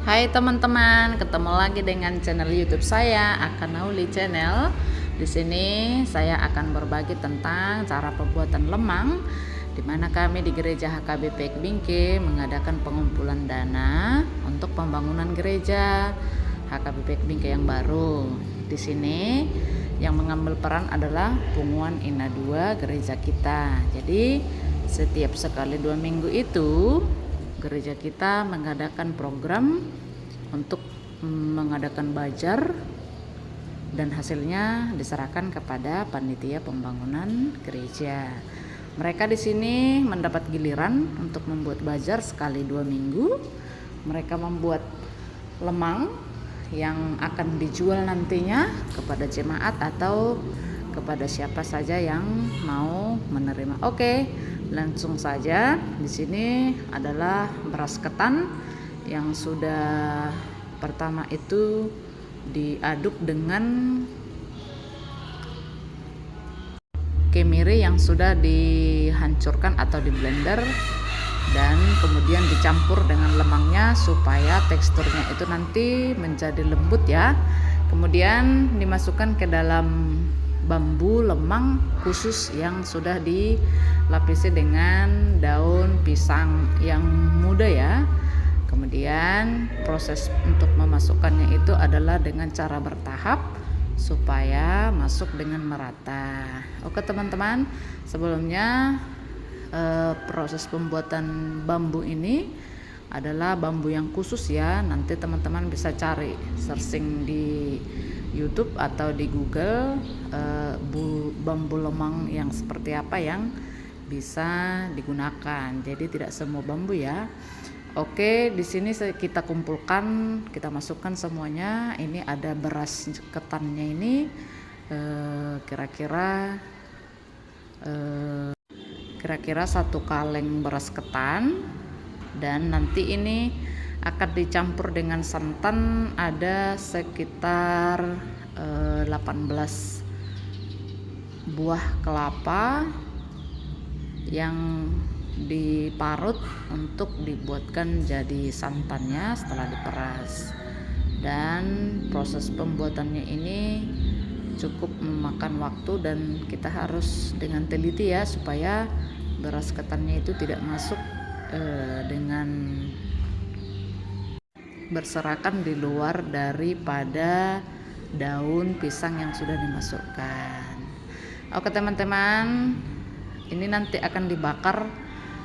Hai teman-teman, ketemu lagi dengan channel YouTube saya, Akanauli Channel. Di sini saya akan berbagi tentang cara pembuatan lemang, di mana kami di Gereja HKBP Bingke mengadakan pengumpulan dana untuk pembangunan gereja HKBP Bingke yang baru. Di sini yang mengambil peran adalah Punguan Ina 2 gereja kita. Jadi setiap sekali 2 minggu itu gereja kita mengadakan program untuk mengadakan bajar dan hasilnya diserahkan kepada panitia pembangunan gereja. Mereka di sini mendapat giliran untuk membuat bajar sekali 2 minggu. Mereka membuat lemang yang akan dijual nantinya kepada jemaat atau kepada siapa saja yang mau menerima. Oke, langsung saja. Di sini adalah beras ketan yang sudah pertama itu diaduk dengan kemiri yang sudah dihancurkan atau di blender, dan kemudian dicampur dengan lemangnya supaya teksturnya itu nanti menjadi lembut ya. Kemudian dimasukkan ke dalam bambu lemang khusus yang sudah dilapisi dengan daun pisang yang muda ya. Kemudian proses untuk memasukkannya itu adalah dengan cara bertahap supaya masuk dengan merata. Oke teman-teman, sebelumnya proses pembuatan bambu ini adalah bambu yang khusus ya. Nanti teman-teman bisa cari searching di YouTube atau di Google bambu lemang yang seperti apa yang bisa digunakan. Jadi tidak semua bambu ya. Oke, di sini kita kumpulkan, kita masukkan semuanya. Ini ada beras ketannya ini kira-kira 1 kaleng beras ketan, dan nanti ini akan dicampur dengan santan ada sekitar 18 buah kelapa yang diparut untuk dibuatkan jadi santannya setelah diperas. Dan proses pembuatannya ini cukup memakan waktu dan kita harus dengan teliti ya, supaya beras ketannya itu tidak masuk dengan berserakan di luar daripada daun pisang yang sudah dimasukkan. Oke teman-teman, ini nanti akan dibakar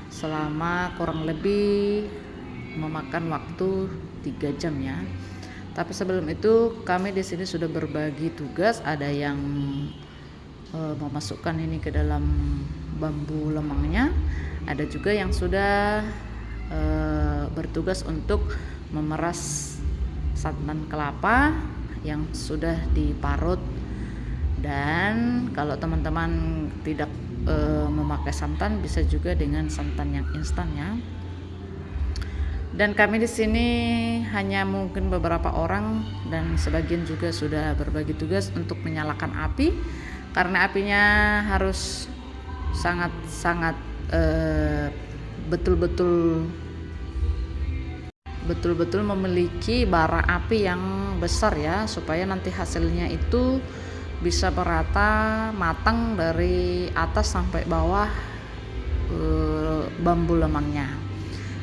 selama kurang lebih memakan waktu 3 jam ya. Tapi sebelum itu kami di sini sudah berbagi tugas. Ada yang memasukkan ini ke dalam bambu lemangnya, ada juga yang sudah bertugas untuk memeras santan kelapa yang sudah diparut. Dan kalau teman-teman tidak memakai santan, bisa juga dengan santan yang instan ya. Dan kami di sini hanya mungkin beberapa orang, dan sebagian juga sudah berbagi tugas untuk menyalakan api, karena apinya harus sangat betul-betul memiliki bara api yang besar ya, supaya nanti hasilnya itu bisa merata, matang dari atas sampai bawah bambu lemangnya.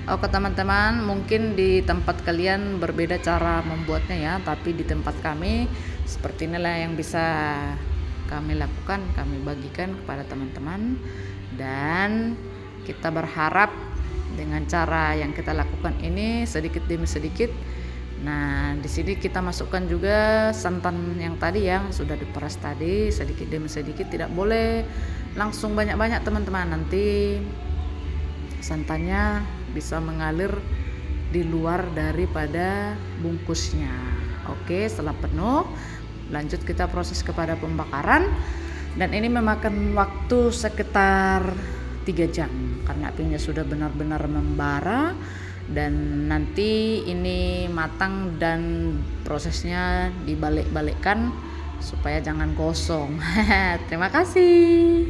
Oke teman-teman, mungkin di tempat kalian berbeda cara membuatnya ya, tapi di tempat kami seperti inilah yang bisa kami lakukan, kami bagikan kepada teman-teman. Dan kita berharap dengan cara yang kita lakukan ini sedikit demi sedikit. Nah, di sini kita masukkan juga santan yang tadi yang sudah diperas tadi, sedikit demi sedikit, tidak boleh langsung banyak-banyak teman-teman. Nanti santannya bisa mengalir di luar daripada bungkusnya. Oke, setelah penuh, lanjut kita proses kepada pembakaran, dan ini memakan waktu sekitar 3 jam karena apinya sudah benar-benar membara. Dan nanti ini matang dan prosesnya dibalik-balikkan supaya jangan gosong. Terima kasih.